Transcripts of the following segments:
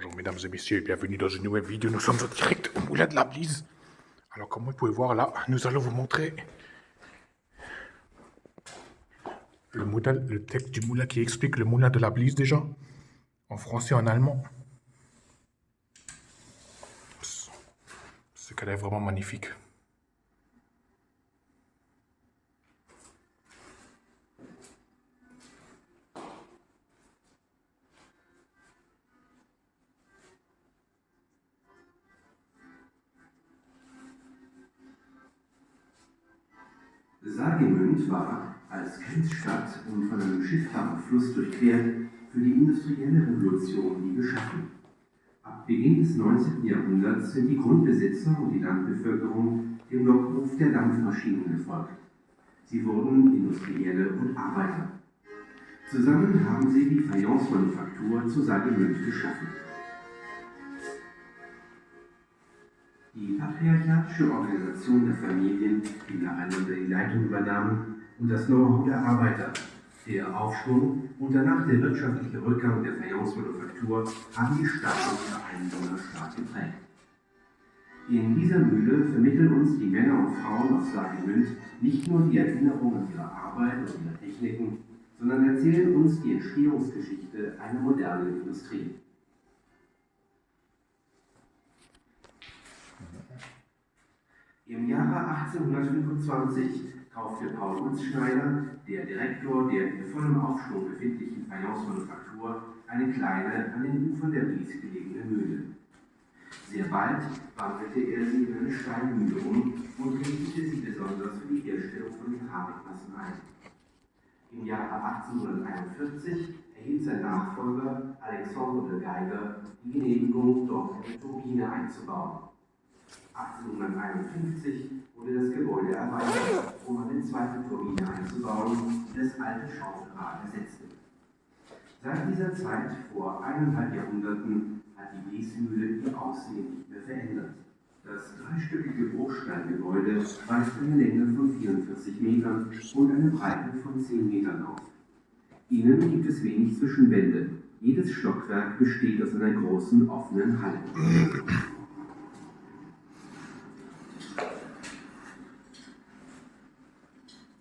Bonjour mesdames et messieurs, bienvenue dans une nouvelle vidéo. Nous sommes en direct au moulin de la Blise. Alors comme vous pouvez voir là, nous allons vous montrer le texte du moulin qui explique le moulin de la Blise déjà, en français et en allemand. C'est qu'elle est vraiment magnifique. Saargemünd war, als Grenzstadt und von einem schiffbaren Fluss durchquert, für die industrielle Revolution wie geschaffen. Ab Beginn des 19. Jahrhunderts sind die Grundbesitzer und die Landbevölkerung dem Lockruf der Dampfmaschinen gefolgt. Sie wurden Industrielle und Arbeiter. Zusammen haben sie die Fayence-Manufaktur zu Saargemünd geschaffen. Die patriarchalische Organisation der Familien, die nacheinander die Leitung übernahmen, und das Know-how der Arbeiter, der Aufschwung und danach der wirtschaftliche Rückgang der Fayence-Manufaktur haben die Stadt und ihre Einwohner stark geprägt. In dieser Mühle vermitteln uns die Männer und Frauen aus Saargemünd nicht nur die Erinnerung an ihre Arbeit und ihre Techniken, sondern erzählen uns die Entstehungsgeschichte einer modernen Industrie. Im Jahre 1825 kaufte Paul Utzschneider, der Direktor der in vollem Aufschwung befindlichen Fayence-Manufaktur, eine kleine, an den Ufern der Blise gelegene Mühle. Sehr bald wandelte er sie in eine Steinmühle um und richtete sie besonders für die Herstellung von Keramikmassen ein. Im Jahre 1841 erhielt sein Nachfolger Alexandre de Geiger die Genehmigung, dort eine Turbine einzubauen. 1851 wurde das Gebäude erweitert, um eine zweite Turbine einzubauen, die das alte Schaufelrad ersetzte. Seit dieser Zeit, vor 1,5 Jahrhunderten, hat die Bliesmühle ihr Aussehen nicht mehr verändert. Das dreistöckige Bruchsteingebäude weist eine Länge von 44 Metern und eine Breite von 10 Metern auf. Innen gibt es wenig Zwischenwände. Jedes Stockwerk besteht aus einer großen offenen Halle.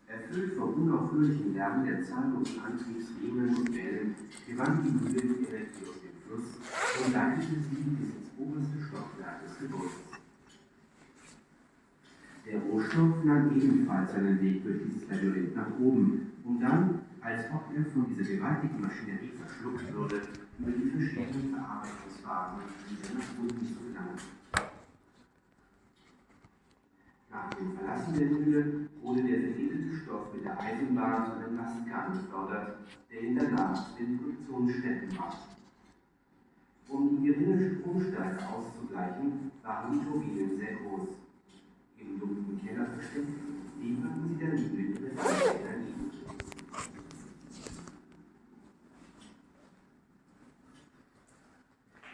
Erfüllt vom unaufhörlichen Lärm der zahllosen Antriebsriemen und Wellen gewann die Mühle die Energie aus dem Fluss und leitete sie bis ins oberste Stockwerk des Gebäudes. Der Rohstoff nahm ebenfalls seinen Weg durch dieses Labyrinth nach oben, um dann, als ob er von dieser gewaltigen Maschinerie verschluckt würde, über die verschiedenen Verarbeitungswagen wieder nach unten zu gelangen. Nach dem Verlassen der Mühle wurde der verdichtete Stoff mit der Eisenbahn zu einem Lastkahn befördert, der in der Nahe zu den Produktionsstätten war. Um die geringe Stromstärke auszugleichen, waren die Turbinen sehr groß. Im dunklen Keller versteckt, lieferten sie der Mühle ihre Energie.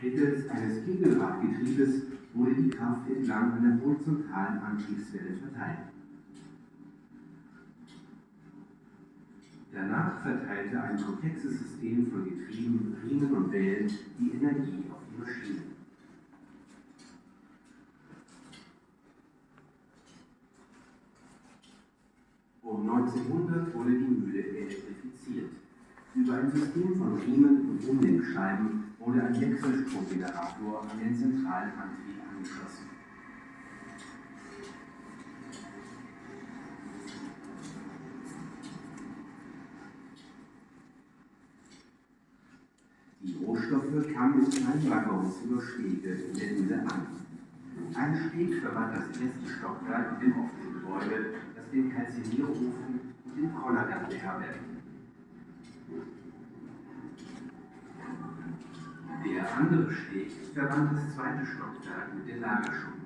Mittels eines Kegelradgetriebes wurde die Kraft entlang einer horizontalen Antriebswelle verteilt. Danach verteilte ein komplexes System von Getrieben, Riemen und Wellen die Energie auf die Maschine. Um 1900 wurde die Mühle elektrifiziert. Über ein System von Riemen und Umlenkscheiben wurde ein Wechselstromgenerator an den zentralen Antrieb angeschlossen. Die Rohstoffe kamen mit kleinen Waggons über Stege in der Mühle an. Ein Steg verband das erste Stockwerk mit dem offenen Gebäude, das den Kalzinierofen und den Kollergang beherbergte. Der andere Steg verband das zweite Stockwerk mit den Lagerschuppen.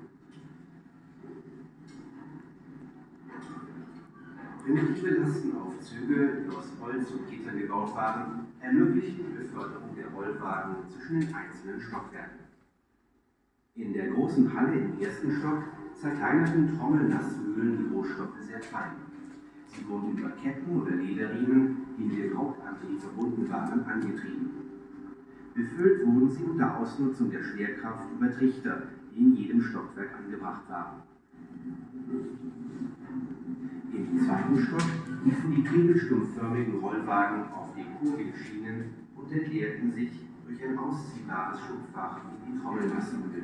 Primitive Lastenaufzüge, die aus Holz und Gittern gebaut waren, ermöglichten die Beförderung der Rollwagen zwischen den einzelnen Stockwerken. In der großen Halle im ersten Stock zerkleinerten Trommelnassmühlen die Rohstoffe sehr fein. Sie wurden über Ketten oder Lederriemen, die mit dem Hauptantrieb verbunden waren, angetrieben. Befüllt wurden sie unter Ausnutzung der Schwerkraft über Trichter, die in jedem Stockwerk angebracht waren. Im zweiten Stock liefen die kegelstumpfförmigen Rollwagen auf den Kurbelschienen und entleerten sich durch ein ausziehbares Schubfach in die Trommelmassmühle.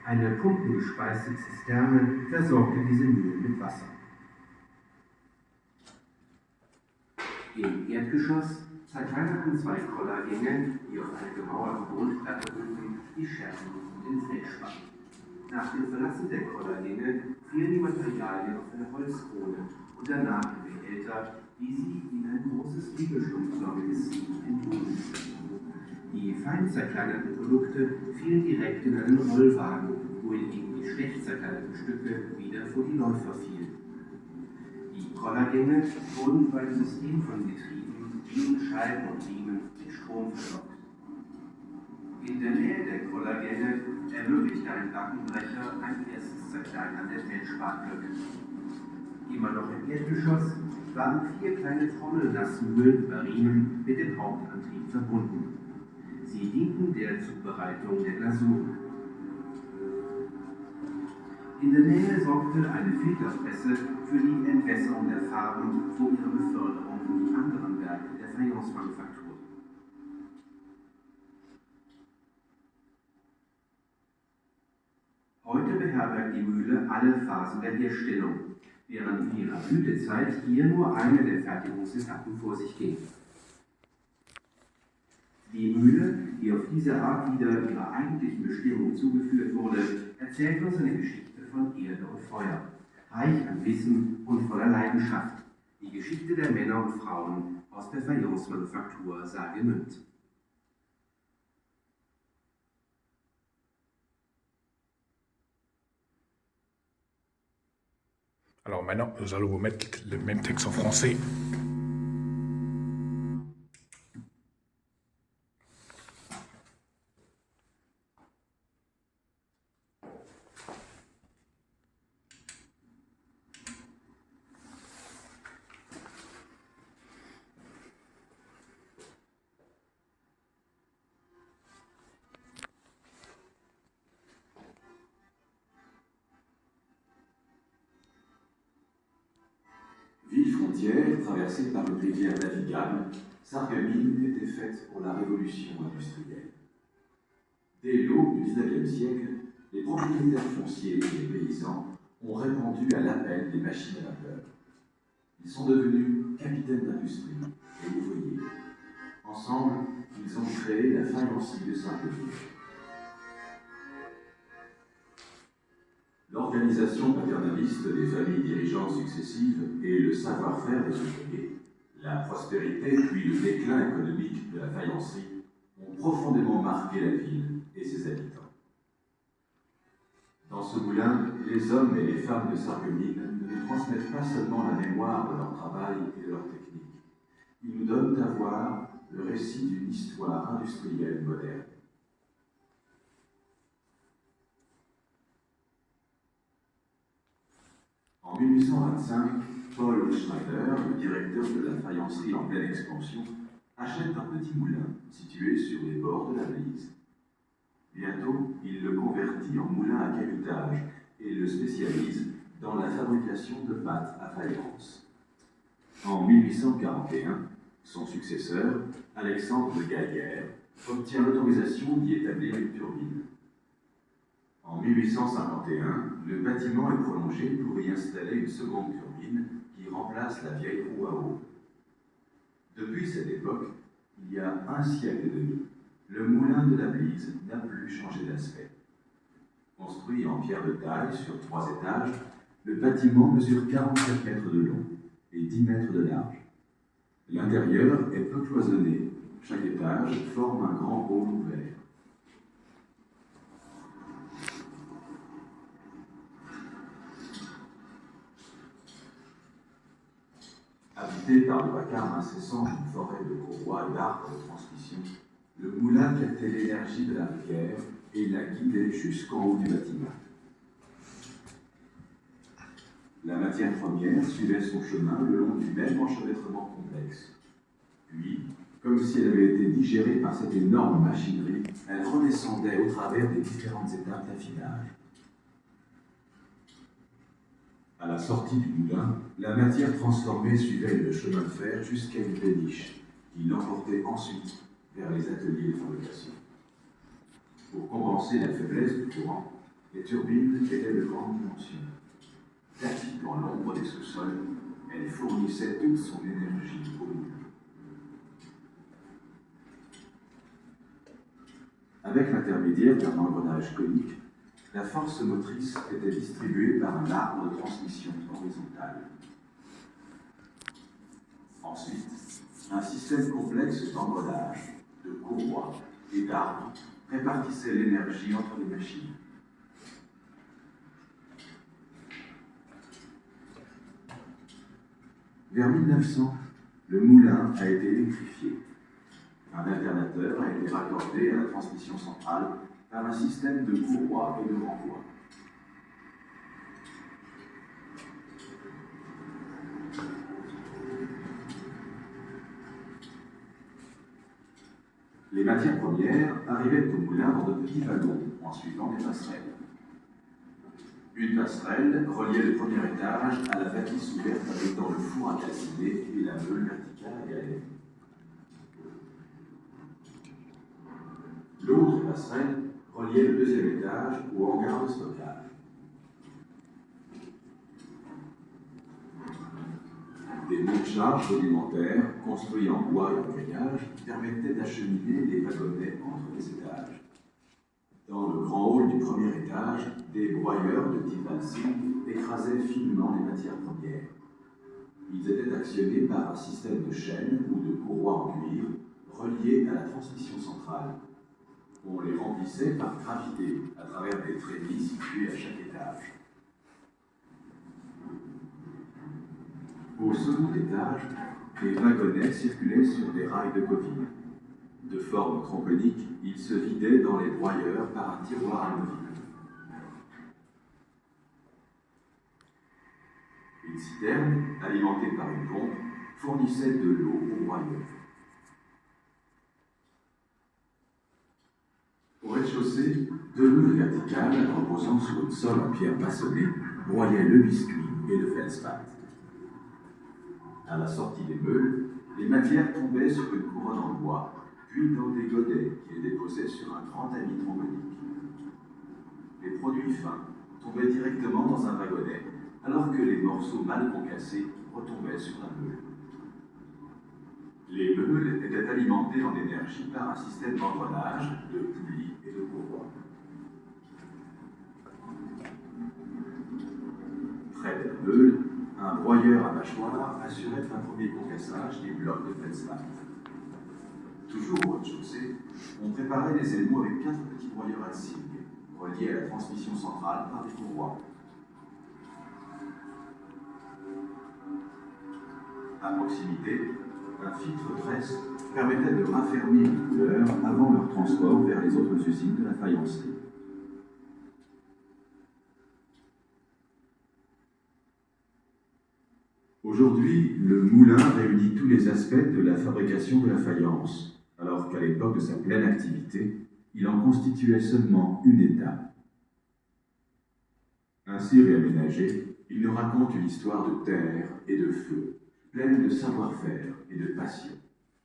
Eine pumpengespeiste Zisterne versorgte diese Mühlen mit Wasser. Im Erdgeschoss zerkleinerten zwei Kollergänge, die auf einer gemauerten Grundplatte ruhten, die Scherben und den Feldspann. Nach dem Verlassen der Kollergänge fielen die Materialien auf eine Holzkrone und danach in Behälter, die sie in ein großes kegelstumpfförmiges Sieb entluden. Die fein zerkleinerten Produkte fielen direkt in einen Rollwagen, wohingegen die schlecht zerkleinerten Stücke wieder vor die Läufer fielen. Die Kollergänge wurden bei dem System von Getrieben, Schienenscheiben und Riemen mit Strom versorgt. In der Nähe der Kollergänge ermöglichte ein Backenbrecher ein erstes Zerkleinern der Feldspanblöcke. Immer noch im Erdgeschoss waren 4 kleine Trommelnassmühlen über Riemen mit dem Hauptantrieb verbunden. Sie dienten der Zubereitung der Glasur. In der Nähe sorgte eine Filterpresse für die Entwässerung der Farben vor ihrer Beförderung in die anderen Werke der Fayencemanufaktur. Heute beherbergt die Mühle alle Phasen der Herstellung, während in ihrer Blütezeit hier nur eine der Fertigungsetappen vor sich ging. Die Mühle, die auf diese Art wieder ihrer eigentlichen Bestimmung zugeführt wurde, erzählt uns eine Geschichte von Erde und Feuer, reich an Wissen und voller Leidenschaft, die Geschichte der Männer und Frauen aus der Fayencemanufaktur Saargemünd. Alors maintenant, nous allons vous mettre le même texte en français. Ville frontière traversée par une rivière navigable, Sarreguemines était faite pour la révolution industrielle. Dès l'aube du XIXe siècle, les propriétaires fonciers et les paysans ont répondu à l'appel des machines à vapeur. Ils sont devenus capitaines d'industrie et ouvriers. Ensemble, ils ont créé la faïencerie de Sarreguemines. L'organisation paternaliste des familles dirigeantes successives et le savoir-faire des ouvriers, la prospérité puis le déclin économique de la faïencerie ont profondément marqué la ville et ses habitants. Dans ce moulin, les hommes et les femmes de Sarreguemines ne nous transmettent pas seulement la mémoire de leur travail et de leur technique. Ils nous donnent à voir le récit d'une histoire industrielle moderne. En 1825, Paul Schneider, le directeur de la faïencerie en pleine expansion, achète un petit moulin situé sur les bords de la Lise. Bientôt, il le convertit en moulin à cailloutage et le spécialise dans la fabrication de pâtes à faïence. En 1841, son successeur, Alexandre de Gaillère, obtient l'autorisation d'y établir une turbine. En 1851, le bâtiment est prolongé pour y installer une seconde turbine qui remplace la vieille roue à eau. Depuis cette époque, il y a un siècle et demi, le moulin de la Blise n'a plus changé d'aspect. Construit en pierre de taille sur 3 étages, le bâtiment mesure 44 mètres de long et 10 mètres de large. L'intérieur est peu cloisonné, chaque étage forme un grand hall ouvert. Habité par le vacarme incessant d'une forêt de courroies et d'arbres de transmission, le moulin captait l'énergie de la rivière et la guidait jusqu'en haut du bâtiment. La matière première suivait son chemin le long du même enchevêtrement complexe. Puis, comme si elle avait été digérée par cette énorme machinerie, elle redescendait au travers des différentes étapes d'affinage. À la sortie du moulin, la matière transformée suivait le chemin de fer jusqu'à une péniche, qui l'emportait ensuite vers les ateliers de fabrication. Pour compenser la faiblesse du courant, les turbines étaient de grande dimension. Taties dans l'ombre des sous-sols, elles fournissaient toute son énergie au moulin. Avec l'intermédiaire d'un engrenage conique, la force motrice était distribuée par un arbre de transmission horizontale. Ensuite, un système complexe d'engrenages, de courroies et d'arbres répartissait l'énergie entre les machines. Vers 1900, le moulin a été électrifié. Un alternateur a été raccordé à la transmission centrale par un système de courroies et de renvoi. Les matières premières arrivaient au moulin dans de petits wagons en suivant des passerelles. Une passerelle reliait le premier étage à la bâtisse ouverte abritant le four à calciner et la meule verticale à galets. L'autre passerelle reliait le deuxième étage au hangar de stockage. Des monte-charges rudimentaires, construits en bois et en grillage, permettaient d'acheminer les wagonnets entre les étages. Dans le grand hall du premier étage, des broyeurs de type Valsing écrasaient finement les matières premières. Ils étaient actionnés par un système de chaînes ou de courroies en cuivre reliées à la transmission centrale. On les remplissait par gravité à travers des trémies situés à chaque étage. Au second étage, les wagonnets circulaient sur des rails de coquille. De forme tronconique, ils se vidaient dans les broyeurs par un tiroir amovible. Une citerne, alimentée par une pompe, fournissait de l'eau aux broyeurs. Au rez-de-chaussée, deux meules verticales reposant sur une sole en pierre maçonnée broyaient le biscuit et le feldspath. À la sortie des meules, les matières tombaient sur une couronne en bois, puis dans des godets qui les déposaient sur un grand tamis trombonique. Les produits fins tombaient directement dans un wagonnet, alors que les morceaux mal concassés retombaient sur la meule. Les meules étaient alimentées en énergie par un système d'engrenage, de poulies et de courroies. Près de la meule, un broyeur à mâchoire assurait un premier concassage des blocs de feldspath. Toujours au rez-de-chaussée, on préparait des émaux avec 4 petits broyeurs à cygne, reliés à la transmission centrale par des courroies. À proximité, un filtre tresse permettait de raffermir les couleurs avant leur transport vers les autres usines de la faïencerie. Aujourd'hui, le moulin réunit tous les aspects de la fabrication de la faïence, alors qu'à l'époque de sa pleine activité, il en constituait seulement une étape. Ainsi réaménagé, il nous raconte une histoire de terre et de feu, pleine de savoir-faire et de passion,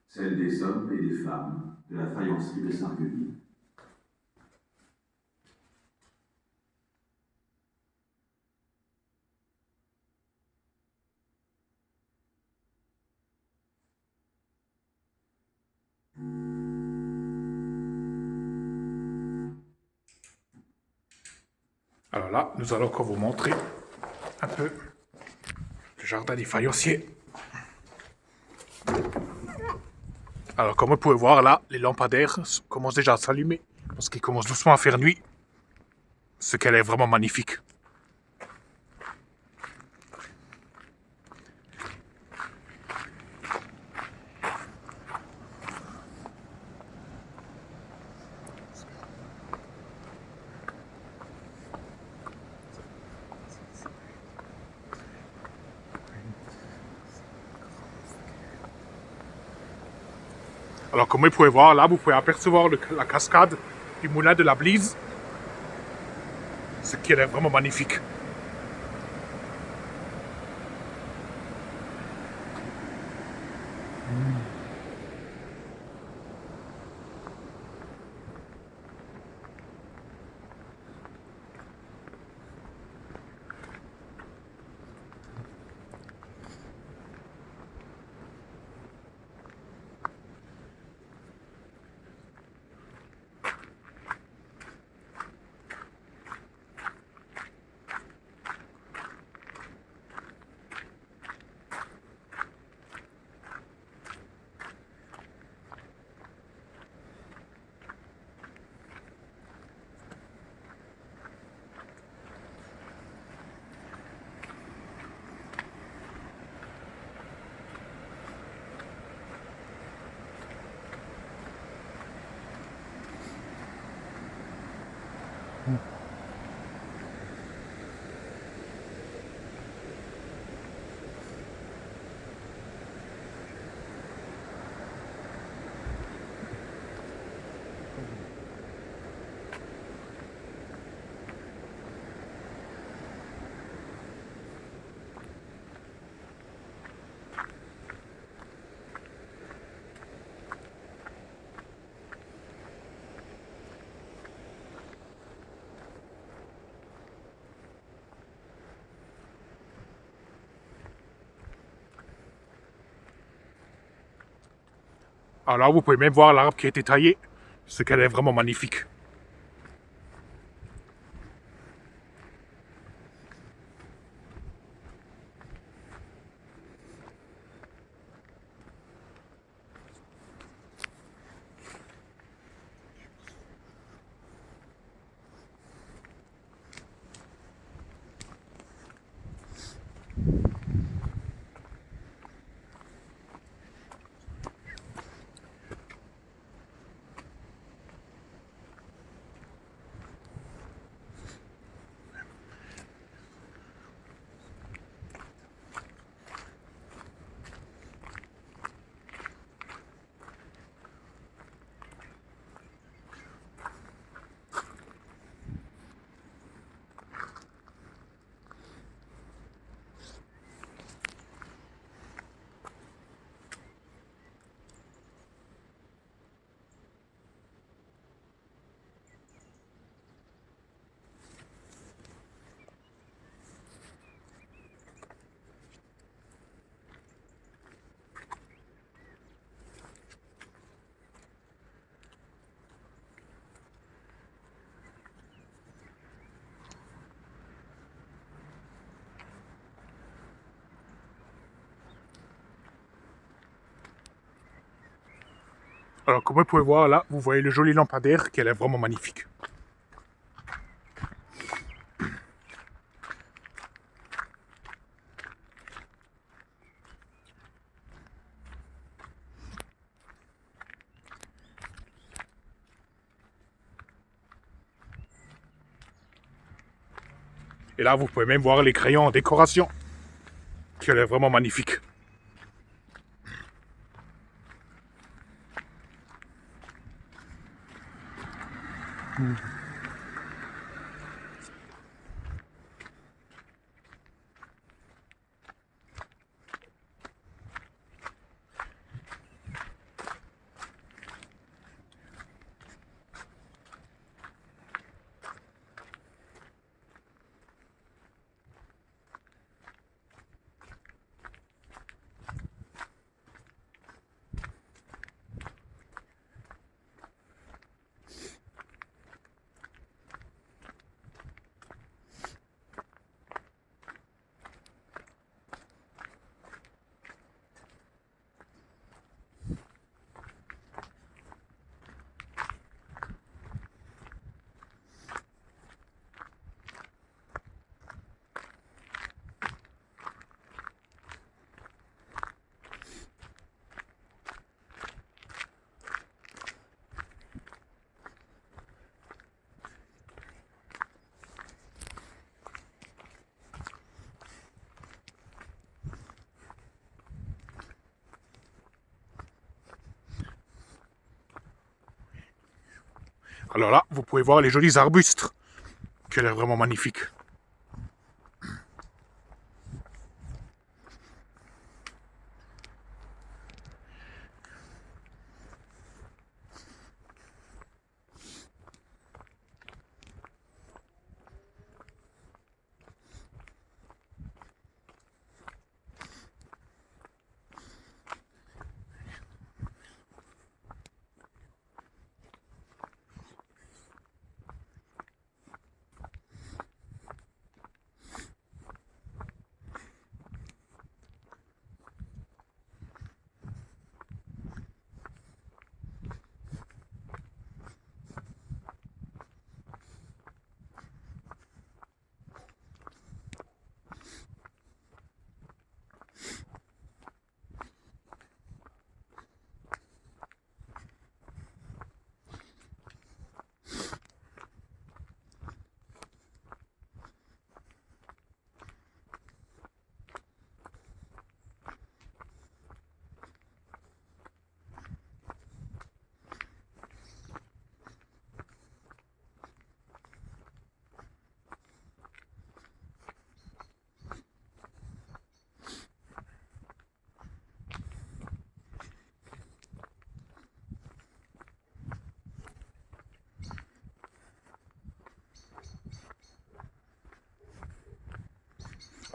celle des hommes et des femmes de la faïencerie de Sarreguemines. Alors là, nous allons encore vous montrer un peu le jardin des faïenciers. Alors comme vous pouvez voir là, les lampadaires commencent déjà à s'allumer parce qu'ils commencent doucement à faire nuit. Ce qu'elle est vraiment magnifique. Alors comme vous pouvez voir, là vous pouvez apercevoir la cascade du moulin de la Blise, ce qui est vraiment magnifique. Alors vous pouvez même voir l'arbre qui a été taillé, ce qu'elle est vraiment magnifique. Alors comme vous pouvez voir là, vous voyez le joli lampadaire qui est vraiment magnifique. Et là vous pouvez même voir les crayons en décoration, qui est vraiment magnifique. Alors là, vous pouvez voir les jolis arbustes, qu'elle est vraiment magnifique.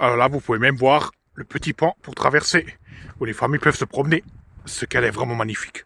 Alors là, vous pouvez même voir le petit pont pour traverser, où les familles peuvent se promener, ce qu'elle est vraiment magnifique.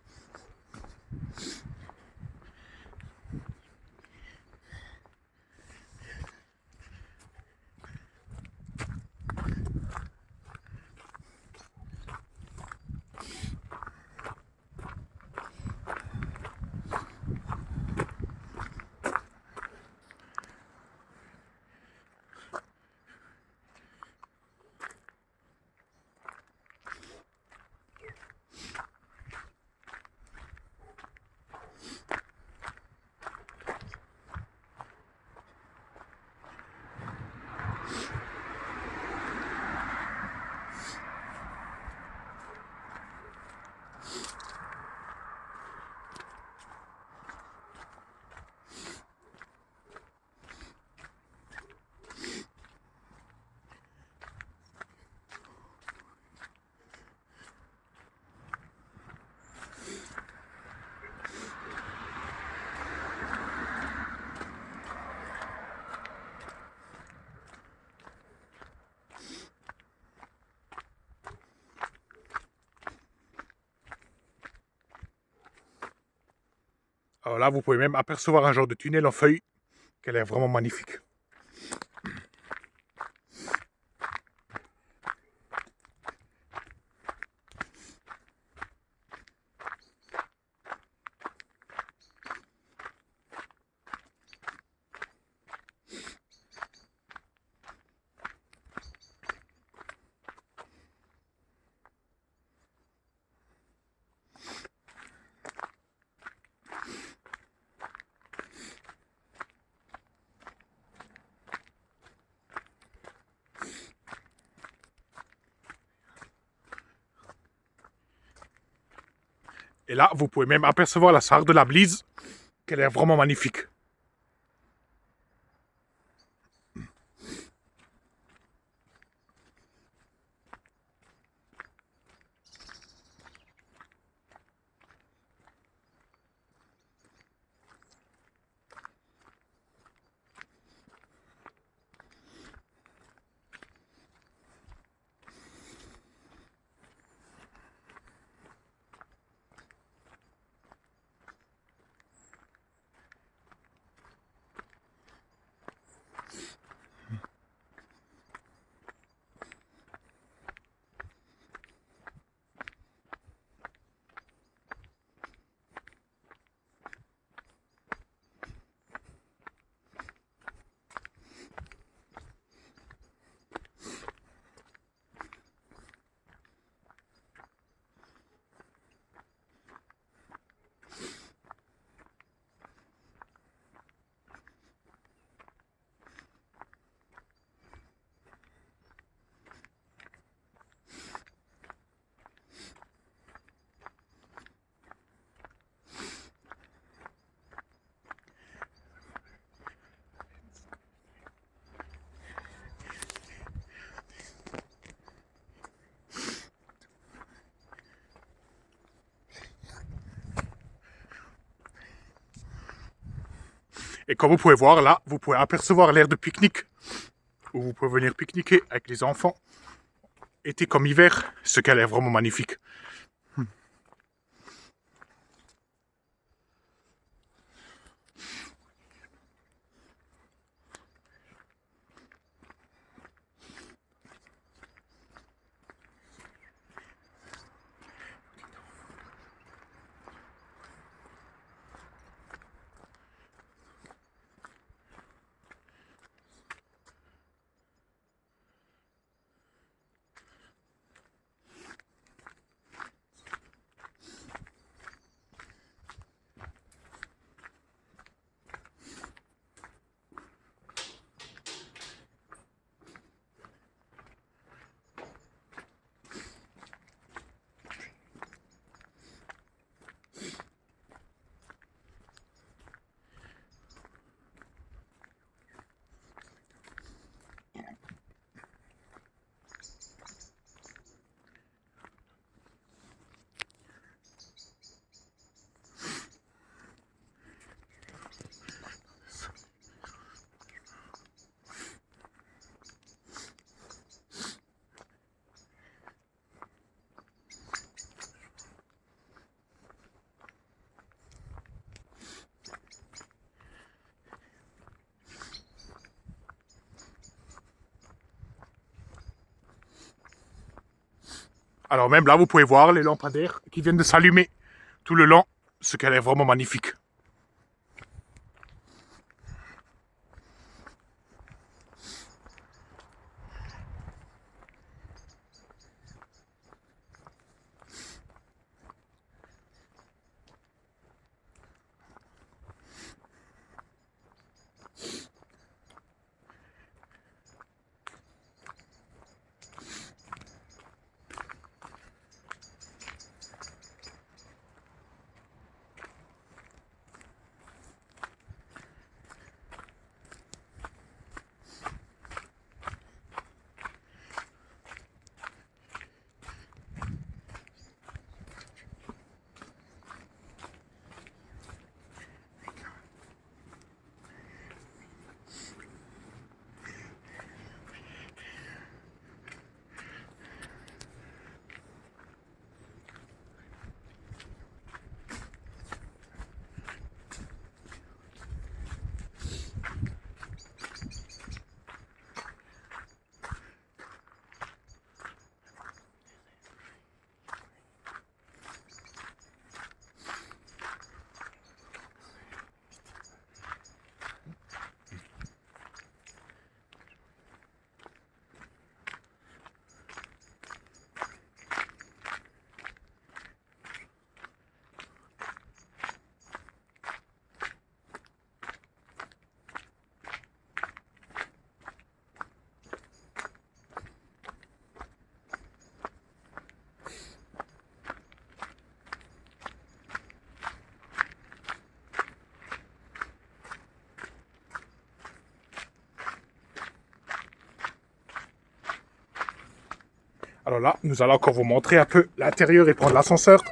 Alors là, vous pouvez même apercevoir un genre de tunnel en feuilles, qu'elle est vraiment magnifique. Et là, vous pouvez même apercevoir la Sarre de la Blise, qu'elle est vraiment magnifique. Et comme vous pouvez voir là, vous pouvez apercevoir l'aire de pique-nique, où vous pouvez venir pique-niquer avec les enfants, été comme hiver, ce qu'elle est vraiment magnifique. Alors même là, vous pouvez voir les lampadaires qui viennent de s'allumer tout le long, ce qu'elle est vraiment magnifique. Alors là, nous allons encore vous montrer un peu l'intérieur et prendre l'ascenseur.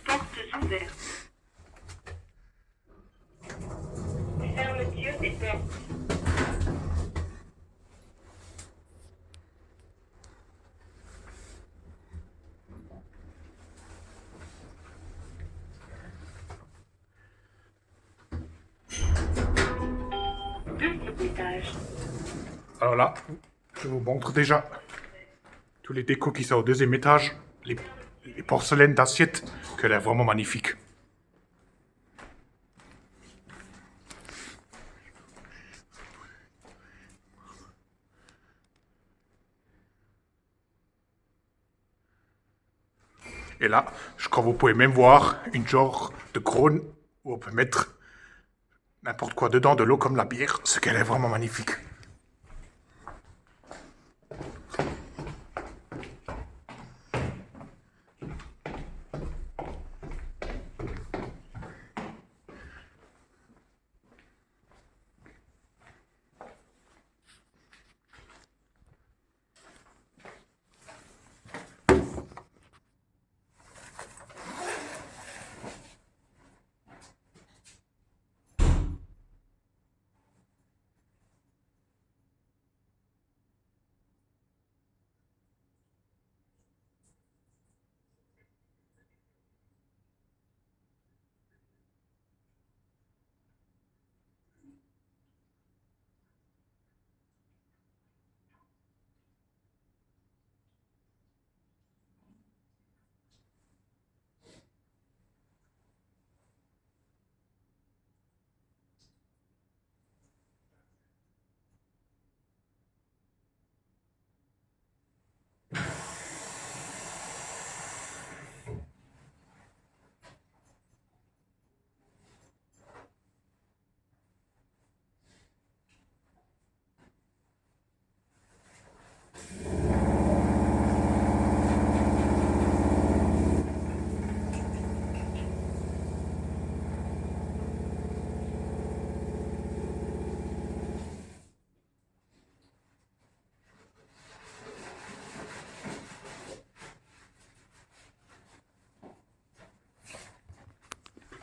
Portes ouvertes. Fermeture des portes. Deuxième étage. Alors là, je vous montre déjà tous les décos qui sont au deuxième étage, les porcelaines d'assiettes, qu'elle est vraiment magnifique. Et là, je crois que vous pouvez même voir une genre de crône où on peut mettre n'importe quoi dedans, de l'eau comme la bière, ce qu'elle est vraiment magnifique.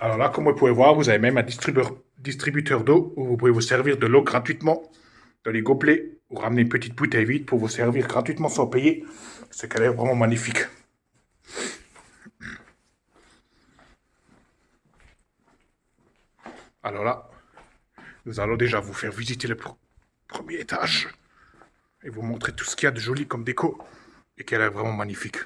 Alors là, comme vous pouvez voir, vous avez même un distributeur d'eau où vous pouvez vous servir de l'eau gratuitement dans les gobelets ou ramener une petite bouteille vide pour vous servir gratuitement sans payer. Ce qu'elle est vraiment magnifique. Alors là, nous allons déjà vous faire visiter le premier étage et vous montrer tout ce qu'il y a de joli comme déco et qu'elle est vraiment magnifique.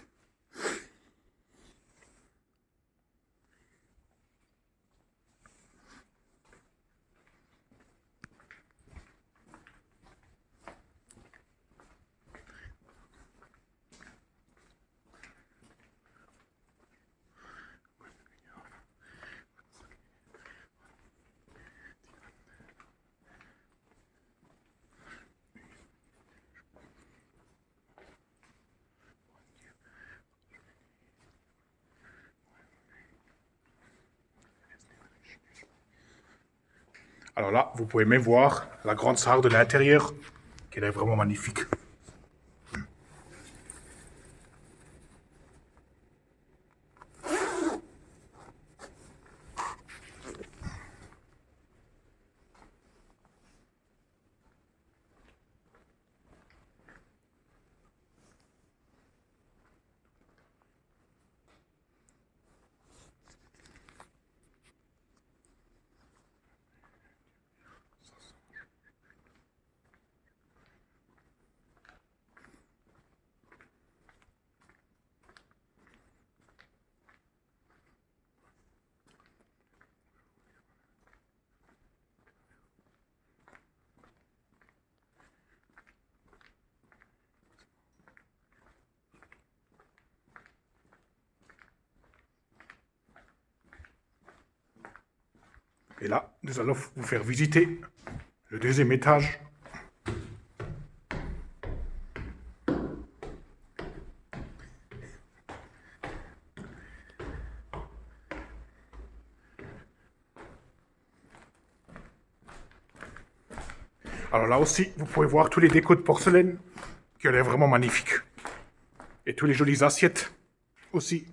Alors là, vous pouvez même voir la grande salle de l'intérieur, qu'elle est vraiment magnifique. Et là, nous allons vous faire visiter le deuxième étage. Alors là aussi, vous pouvez voir tous les décos de porcelaine, qu'elle est vraiment magnifique. Et tous les jolies assiettes aussi.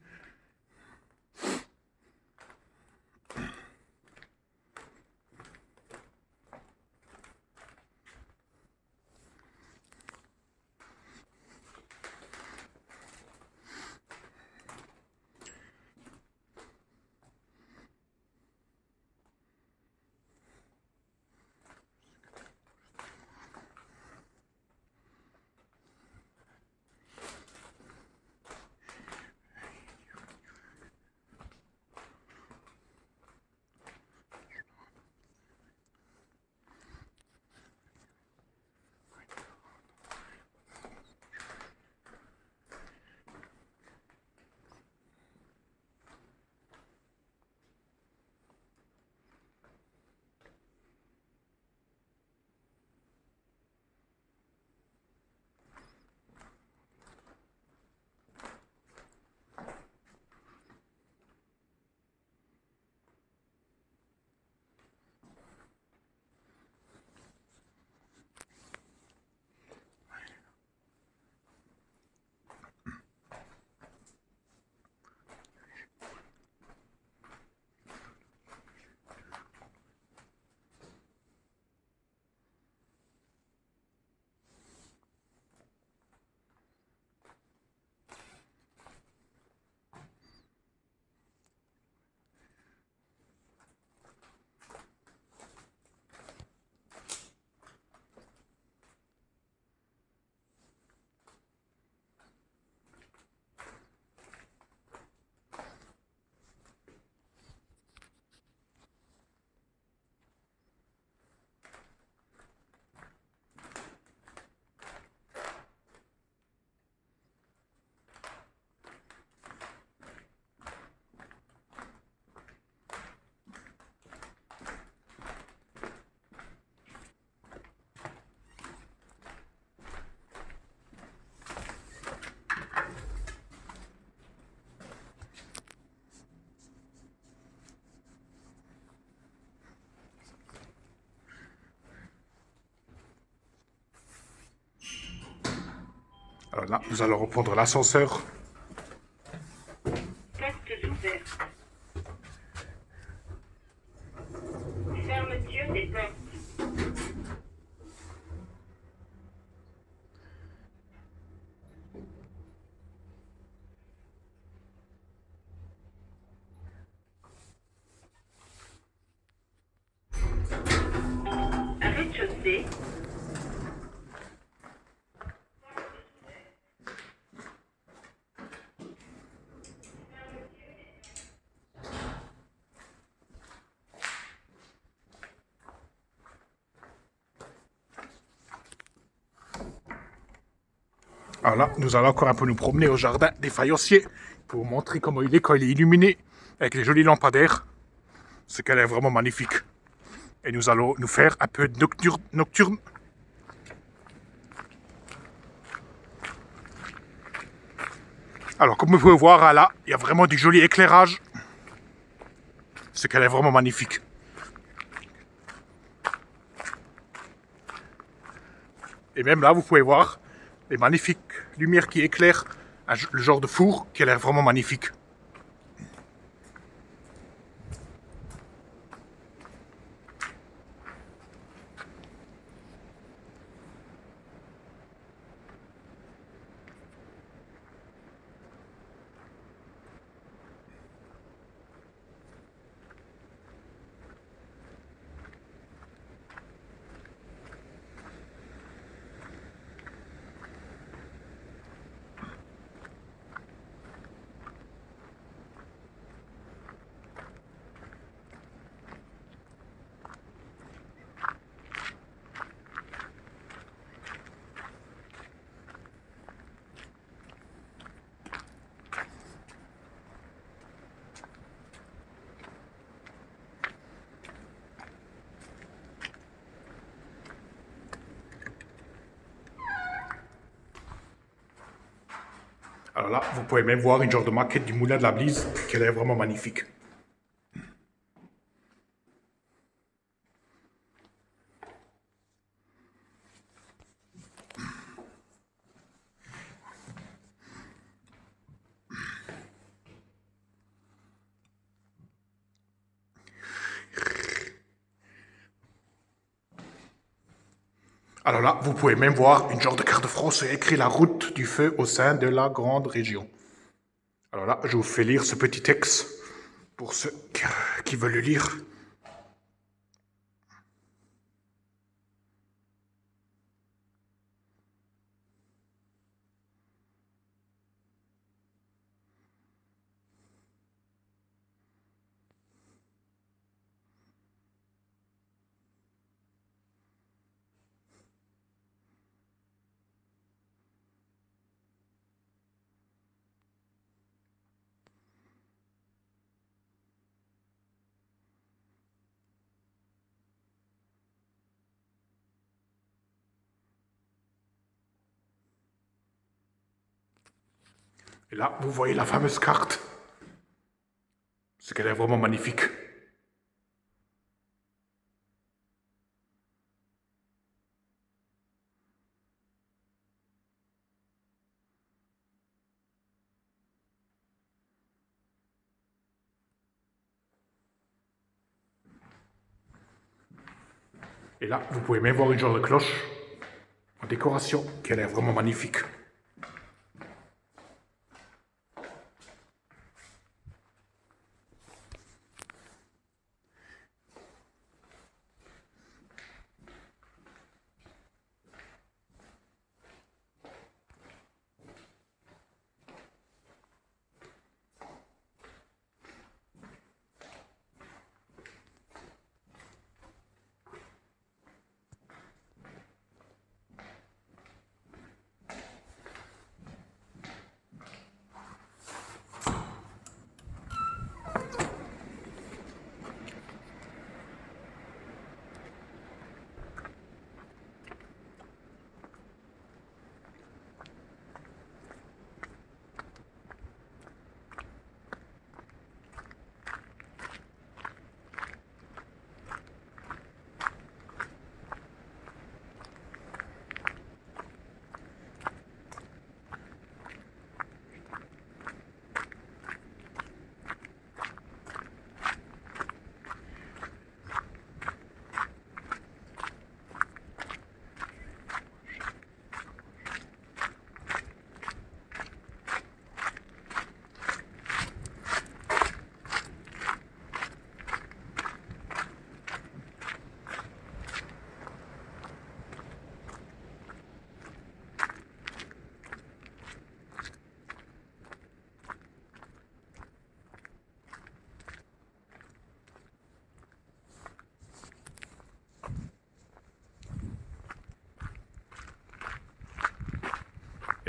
Alors là, nous allons reprendre l'ascenseur. Portes ouvertes. Fermeture des portes. Rez-de-chaussée. Alors là, nous allons encore un peu nous promener au jardin des faïenciers pour vous montrer comment il est quand il est illuminé avec les jolis lampadaires. Ce qu'elle est vraiment magnifique. Et nous allons nous faire un peu de nocturne. Alors, comme vous pouvez voir là, il y a vraiment du joli éclairage. Ce qu'elle est vraiment magnifique. Et même là, vous pouvez voir les magnifiques lumières qui éclairent le genre de four qui a l'air vraiment magnifique. Alors là, vous pouvez même voir une genre de maquette du moulin de la Blise qui a l'air vraiment magnifique. Alors là, vous pouvez même voir une genre de carte de France écrit la route du feu au sein de la grande région. Alors là, je vous fais lire ce petit texte pour ceux qui veulent le lire. Et là, vous voyez la fameuse carte. C'est qu'elle est vraiment magnifique. Et là, vous pouvez même voir une genre de cloche en décoration qui a l'air vraiment magnifique.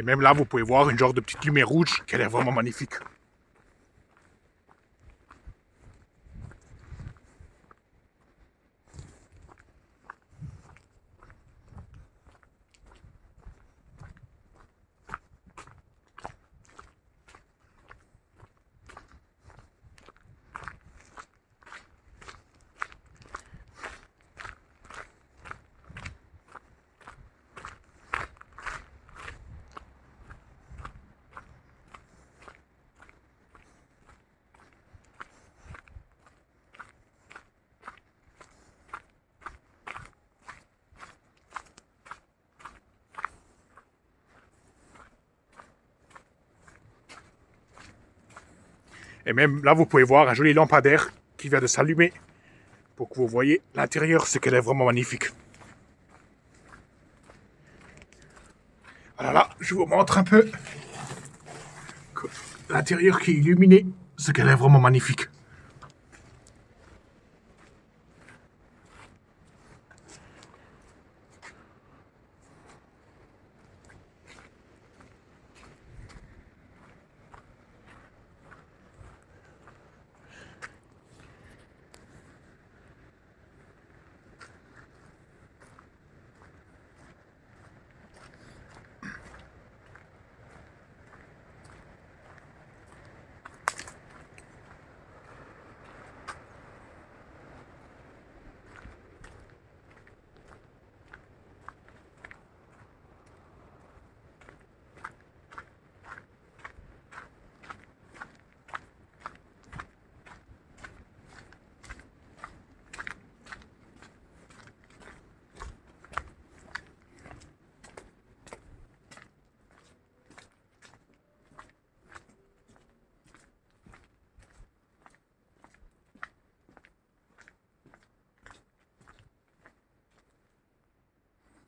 Et même là, vous pouvez voir une genre de petite lumière rouge qui a l'air vraiment magnifique. Et même là, vous pouvez voir un joli lampadaire qui vient de s'allumer pour que vous voyez l'intérieur, c'est qu'elle est vraiment magnifique. Voilà, là, je vous montre un peu l'intérieur qui est illuminé, c'est qu'elle est vraiment magnifique.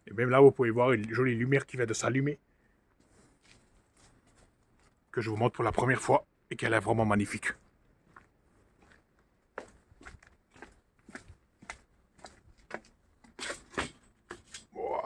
Et même là, vous pouvez voir une jolie lumière qui vient de s'allumer, que je vous montre pour la première fois, et qu'elle est vraiment magnifique. Wow.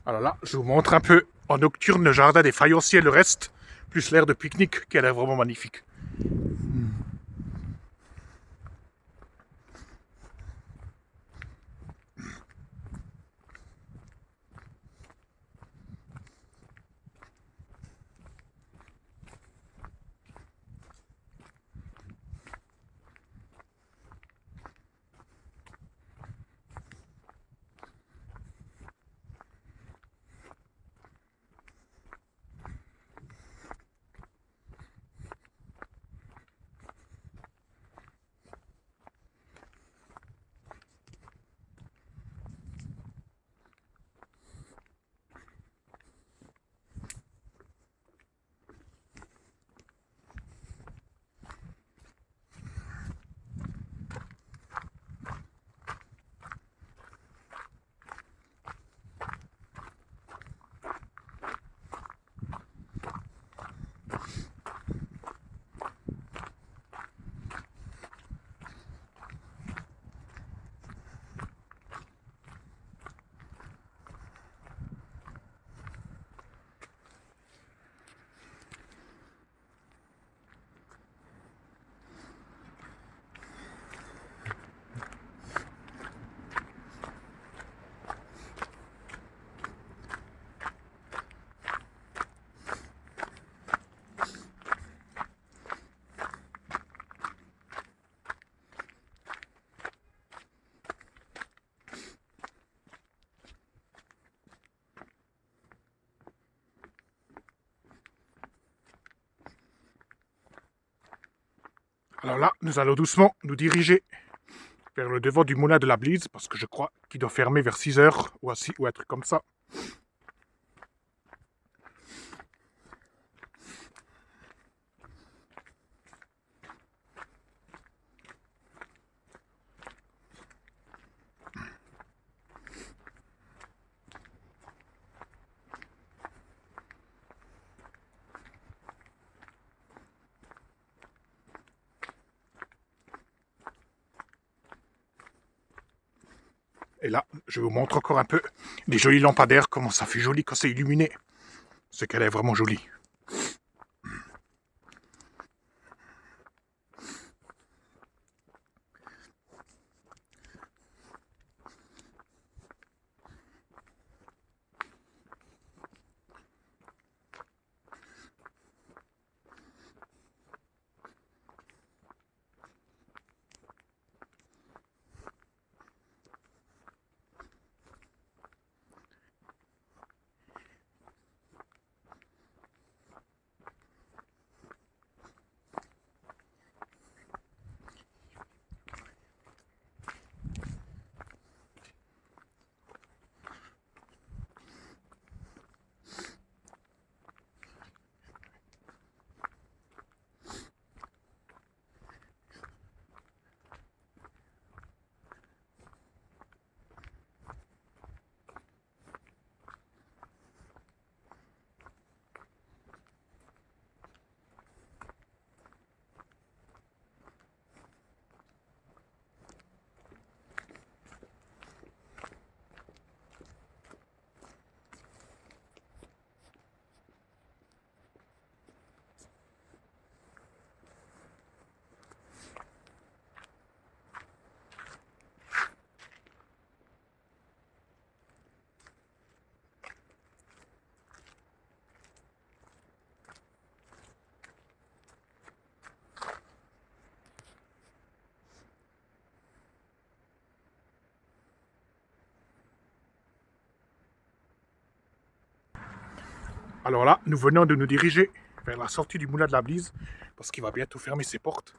Alors là, je vous montre un peu en nocturne le jardin des faïenciers, le reste, plus l'air de pique-nique qui a l'air vraiment magnifique. Alors là, nous allons doucement nous diriger vers le devant du moulin de la Blise, parce que je crois qu'il doit fermer vers 6 heures ou un truc comme ça. Et là, je vous montre encore un peu des jolis lampadaires, comment ça fait joli quand c'est illuminé. C'est qu'elle est vraiment jolie. Alors là, nous venons de nous diriger vers la sortie du moulin de la Blise, parce qu'il va bientôt fermer ses portes.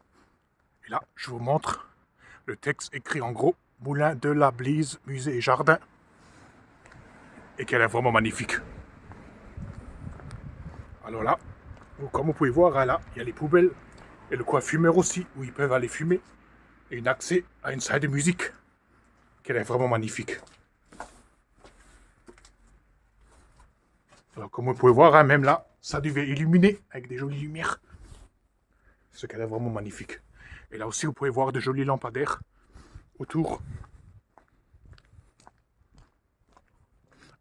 Et là, je vous montre le texte écrit en gros, Moulin de la Blise, musée et jardin. Et qu'elle est vraiment magnifique. Alors là, comme vous pouvez voir, là, il y a les poubelles et le coin fumeur aussi, où ils peuvent aller fumer. Et un accès à une salle de musique, qu'elle est vraiment magnifique. Alors, comme vous pouvez voir, même là, ça devait illuminer avec des jolies lumières. Ce qu'elle est vraiment magnifique. Et là aussi, vous pouvez voir de jolis lampadaires autour.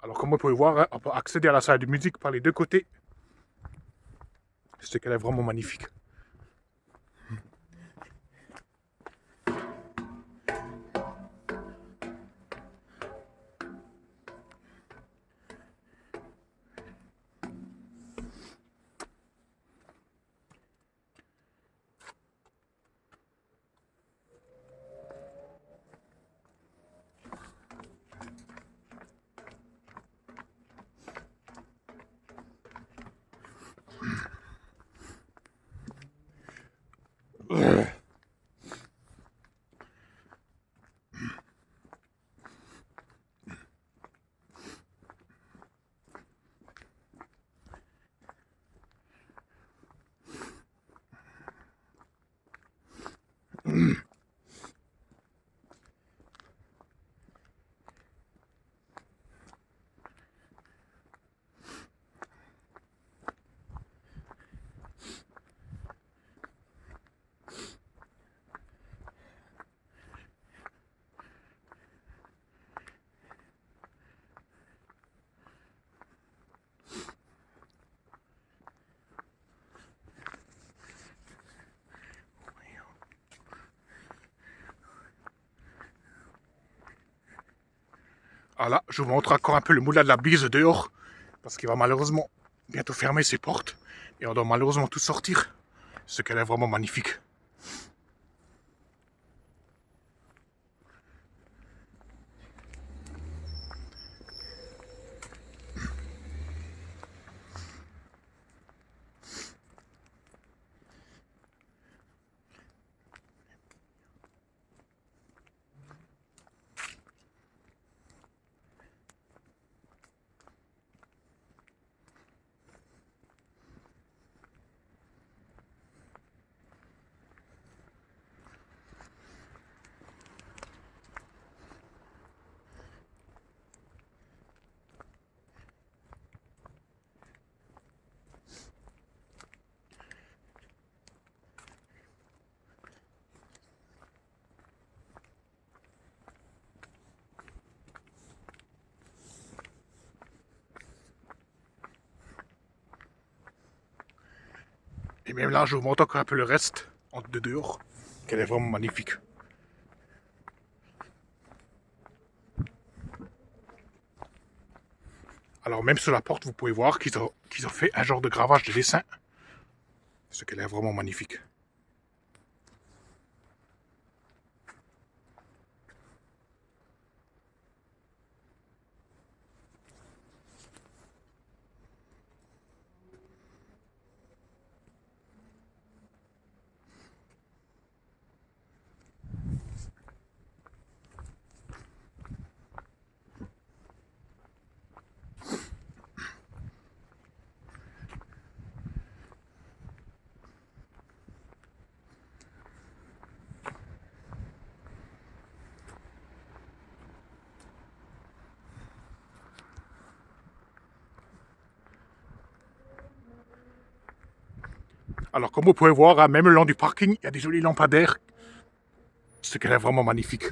Alors, comme vous pouvez voir, on peut accéder à la salle de musique par les deux côtés. Ce qu'elle est vraiment magnifique. Ah là, je vous montre encore un peu le moulin de la Blise dehors, parce qu'il va malheureusement bientôt fermer ses portes, et on doit malheureusement tout sortir, ce qu'elle est vraiment magnifique. Et même là, je vous montre encore un peu le reste de dehors, qu'elle est vraiment magnifique. Alors même sur la porte, vous pouvez voir qu'ils ont fait un genre de gravage de dessin. Ce qu'elle est vraiment magnifique. Alors comme vous pouvez voir, hein, même le long du parking, il y a des jolis lampadaires. Ce qu'elle est vraiment magnifique.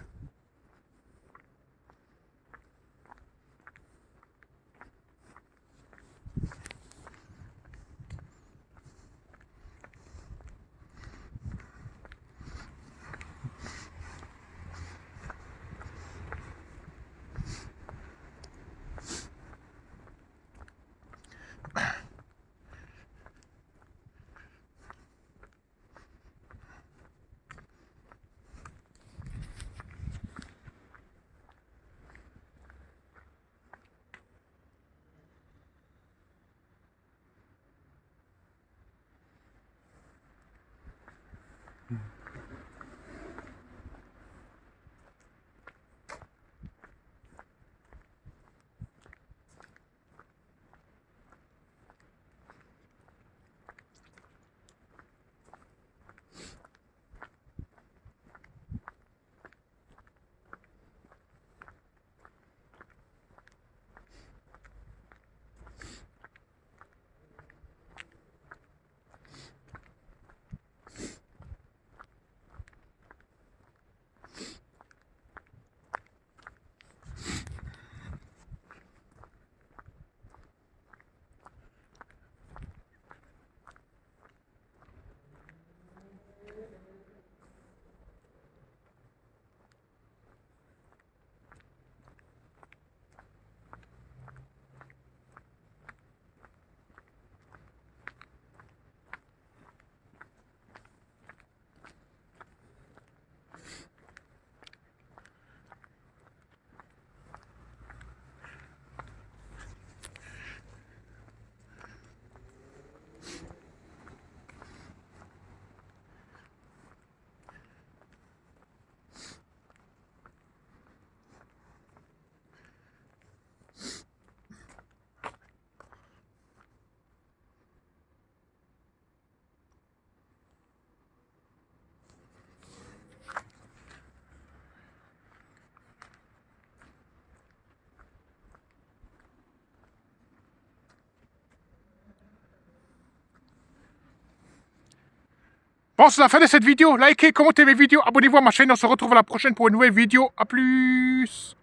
Bon, c'est la fin de cette vidéo. Likez, commentez mes vidéos, abonnez-vous à ma chaîne. On se retrouve à la prochaine pour une nouvelle vidéo. A plus.